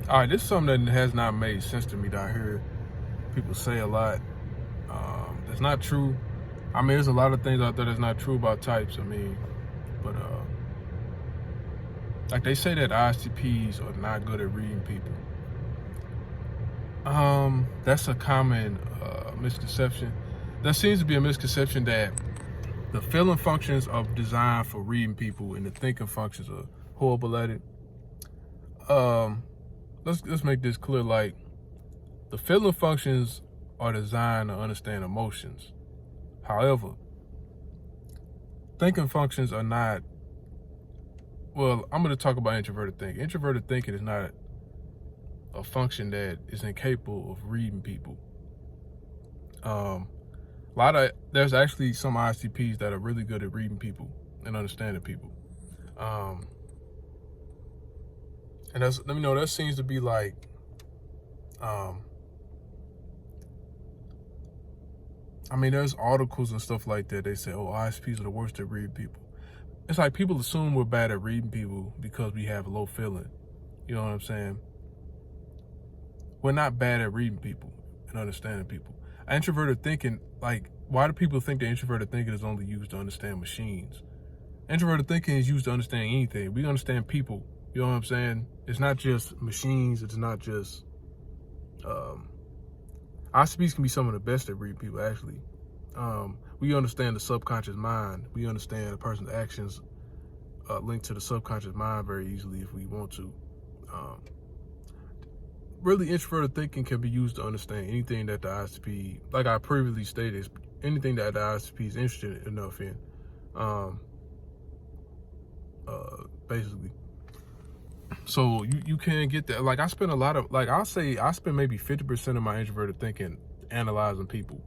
All right, this is something that has not made sense to me that I hear people say a lot. That's not true. I mean, there's a lot of things out there that's not true about types. I mean, but like they say that ISTPs are not good at reading people. That's a common misconception. There seems to be a misconception that the feeling functions are designed for reading people and the thinking functions are horrible at it. Let's make this clear. Like, the feeling functions are designed to understand emotions. However, thinking functions are not. Well, I'm going to talk about introverted thinking. Introverted thinking is not a function that is incapable of reading people. There's actually some ISTPs that are really good at reading people and understanding people. And let me know, that seems to be like, I mean, there's articles and stuff like that. They say, oh, ISTPs are the worst at reading people. It's like people assume we're bad at reading people because we have low feeling. You know what I'm saying? We're not bad at reading people and understanding people. Introverted thinking, like, why do people think that introverted thinking is only used to understand machines? Introverted thinking is used to understand anything. We understand people. You know what I'm saying? It's not just machines. It's not just... ISTPs can be some of the best at reading people, actually. We understand the subconscious mind. We understand a person's actions linked to the subconscious mind very easily if we want to. Really, introverted thinking can be used to understand anything that the ISTP, like I previously stated, anything that the ISTP is interested enough in. Basically. So you can get that. Like, I spend a lot of, like, I'll say I spend maybe 50% of my introverted thinking analyzing people.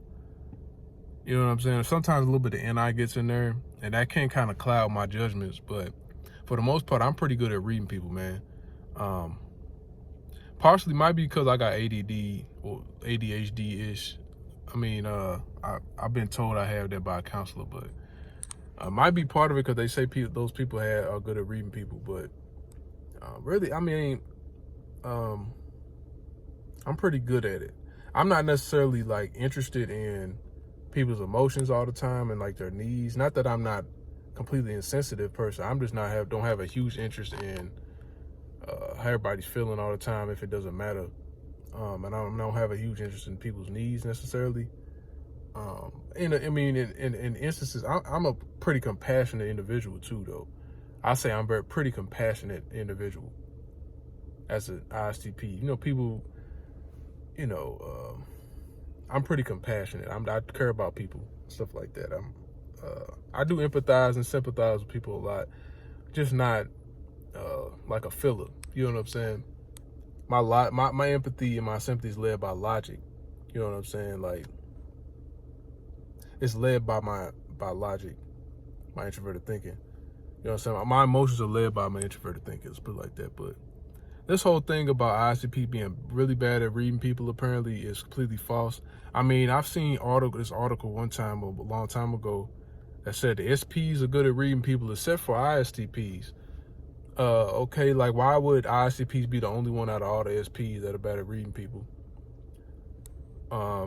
You know what I'm saying? Sometimes a little bit of NI gets in there, and that can kind of cloud my judgments. But for the most part, I'm pretty good at reading people, man. Partially might be because I got ADD or ADHD-ish. I mean, I've been told I have that by a counselor, but might be part of it because they say those people are good at reading people. But really, I mean, I'm pretty good at it. I'm not necessarily like interested in people's emotions all the time and like their needs. Not that I'm not completely insensitive person. I'm just don't have a huge interest in how everybody's feeling all the time if it doesn't matter. And I don't have a huge interest in people's needs necessarily. In instances, I'm a pretty compassionate individual too, though. I say I'm a pretty compassionate individual as an ISTP. You know, people, I'm pretty compassionate. I care about people, stuff like that. I do empathize and sympathize with people a lot, just not like a filler. You know what I'm saying? My empathy and my sympathy is led by logic. You know what I'm saying? Like, it's led by logic, my introverted thinking. You know what I'm saying? My emotions are led by my introverted thinking. Let's put it like that. But this whole thing about ISTP being really bad at reading people apparently is completely false. I mean, I've seen this article one time, a long time ago, that said the SPs are good at reading people except for ISTPs. Okay, like, why would ISTPs be the only one out of all the SPs that are bad at reading people?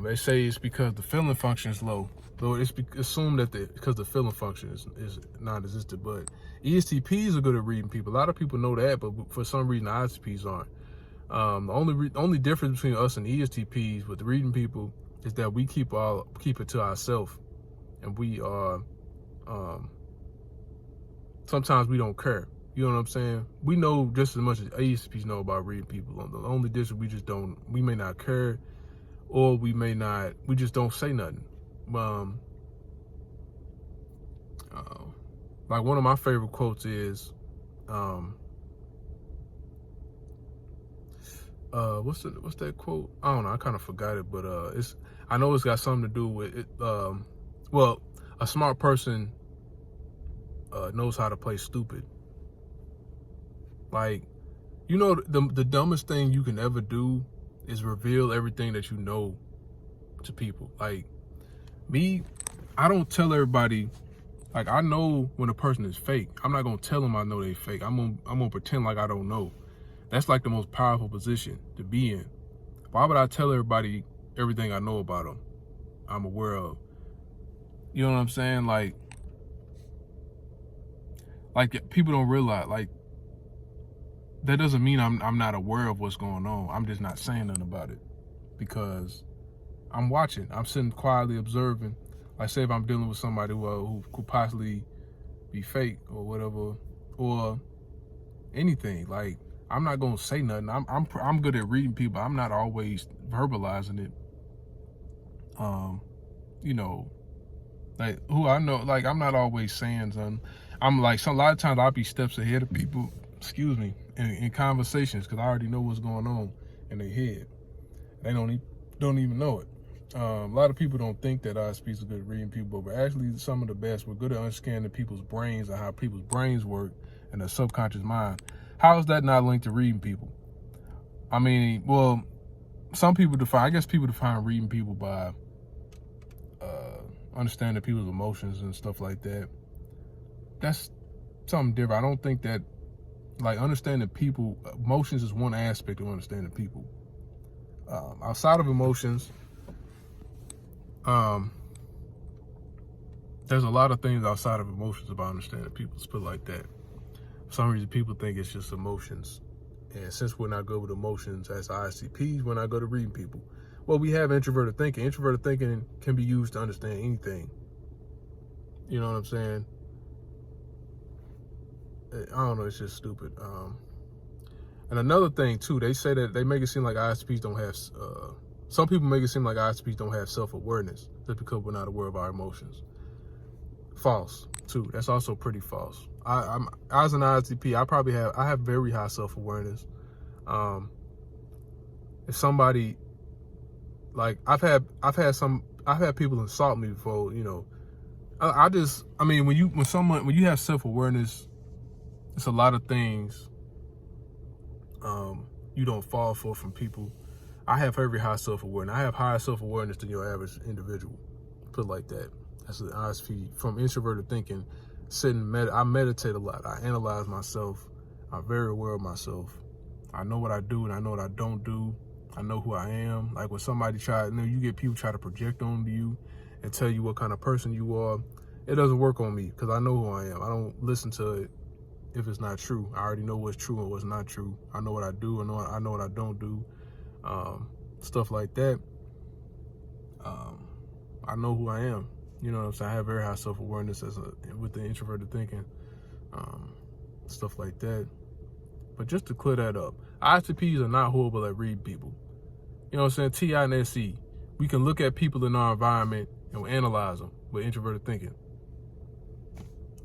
They say it's because the feeling function is low. Though it's assumed that because the feeling function is non-existent. But ESTPs are good at reading people. A lot of people know that, but for some reason, ISTPs aren't. The only difference between us and ESTPs with reading people is that we keep it to ourselves, and we are sometimes we don't care. You know what I'm saying? We know just as much as ESTPs know about reading people. The only difference, we may not care, or we just don't say nothing. Like, one of my favorite quotes is, what's that quote? I don't know. I kind of forgot it, but I know it's got something to do with it. Well, a smart person knows how to play stupid. Like, you know, the dumbest thing you can ever do is reveal everything that you know to people. Like, me, I don't tell everybody. Like, I know when a person is fake. I'm not gonna tell them I know they fake. I'm gonna pretend like I don't know. That's like the most powerful position to be in. Why would I tell everybody everything I know about them, I'm aware of? You know what I'm saying? Like people don't realize, like, that doesn't mean I'm not aware of what's going on. I'm just not saying nothing about it because I'm watching. I'm sitting quietly observing. Like, say if I'm dealing with somebody who could possibly be fake or whatever, or anything. Like, I'm not gonna say nothing. I'm good at reading people. I'm not always verbalizing it. You know, like who I know. Like, I'm not always saying something. I'm like, a lot of times I'll be steps ahead of people. Excuse me, in conversations, because I already know what's going on in their head. They don't even know it. A lot of people don't think that ISPs are good at reading people, but actually some of the best. We're good at understanding people's brains and how people's brains work and their subconscious mind. How is that not linked to reading people? I mean, well, some people define, I guess people define reading people by understanding people's emotions and stuff like that. That's something different. I don't think that, like, understanding people, emotions is one aspect of understanding people. Outside of emotions, there's a lot of things outside of emotions about understanding people. Let's put it like that. For some reason, people think it's just emotions. And since we're not good with emotions as ISTPs, we're not good at reading people. Well, we have introverted thinking. Introverted thinking can be used to understand anything. You know what I'm saying? I don't know. It's just stupid. And another thing, too, they say that they make it seem like ISTPs don't have... some people make it seem like ISTPs don't have self-awareness just because we're not aware of our emotions. False, too. That's also pretty false. I'm as an ISTP, I have very high self-awareness. If somebody, like, I've had people insult me before, you know. I mean, when you have self-awareness, it's a lot of things you don't fall for from people. I have very high self-awareness. I have higher self-awareness than your average individual. Put it like that. That's an ISP. From introverted thinking, I meditate a lot. I analyze myself. I'm very aware of myself. I know what I do and I know what I don't do. I know who I am. Like, when somebody you get people try to project onto you and tell you what kind of person you are. It doesn't work on me because I know who I am. I don't listen to it if it's not true. I already know what's true and what's not true. I know what I do. I know what I don't do. Stuff like that. I know who I am. You know what I'm saying? I have very high self-awareness with the introverted thinking. Stuff like that. But just to clear that up, ISTPs are not horrible at reading people. You know what I'm saying? TI and SE. We can look at people in our environment and we analyze them with introverted thinking.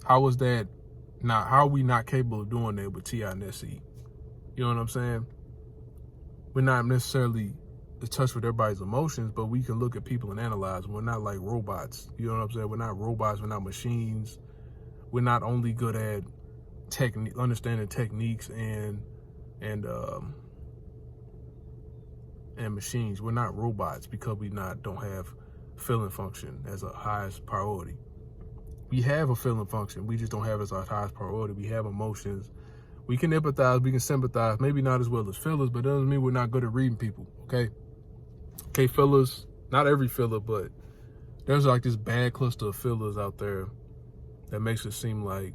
How are we not capable of doing that with TI and SE? You know what I'm saying? We're not necessarily in touch with everybody's emotions, but we can look at people and analyze them. We're not like robots. You know what I'm saying? We're not robots. We're not machines. We're not only good at understanding techniques and machines. We're not robots because we don't have feeling function as a highest priority. We have a feeling function. We just don't have it as our highest priority. We have emotions. We can empathize. We can sympathize. Maybe not as well as fillers, but it doesn't mean we're not good at reading people. Okay. Okay, fillers. Not every filler, but there's like this bad cluster of fillers out there that makes it seem like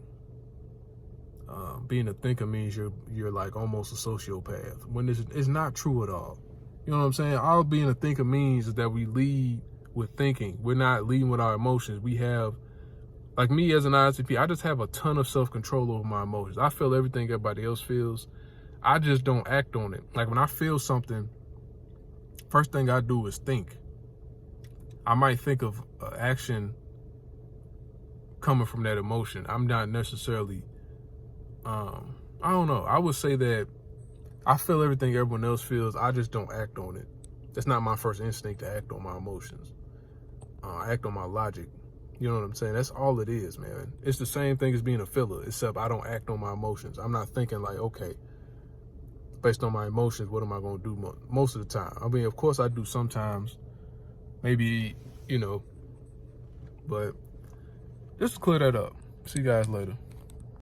being a thinker means you're like almost a sociopath, when it's not true at all. You know what I'm saying? All being a thinker means is that we lead with thinking. We're not leading with our emotions. We have, like me as an ISTP, I just have a ton of self-control over my emotions. I feel everything everybody else feels. I just don't act on it. Like, when I feel something, first thing I do is think. I might think of action coming from that emotion. I'm not necessarily, I don't know. I would say that I feel everything everyone else feels. I just don't act on it. That's not my first instinct to act on my emotions. I act on my logic. You know what I'm saying? That's all it is, man. It's the same thing as being a filler, except I don't act on my emotions. I'm not thinking like, okay, based on my emotions, what am I going to do most of the time? I mean, of course I do sometimes, maybe, you know, but just to clear that up. See you guys later.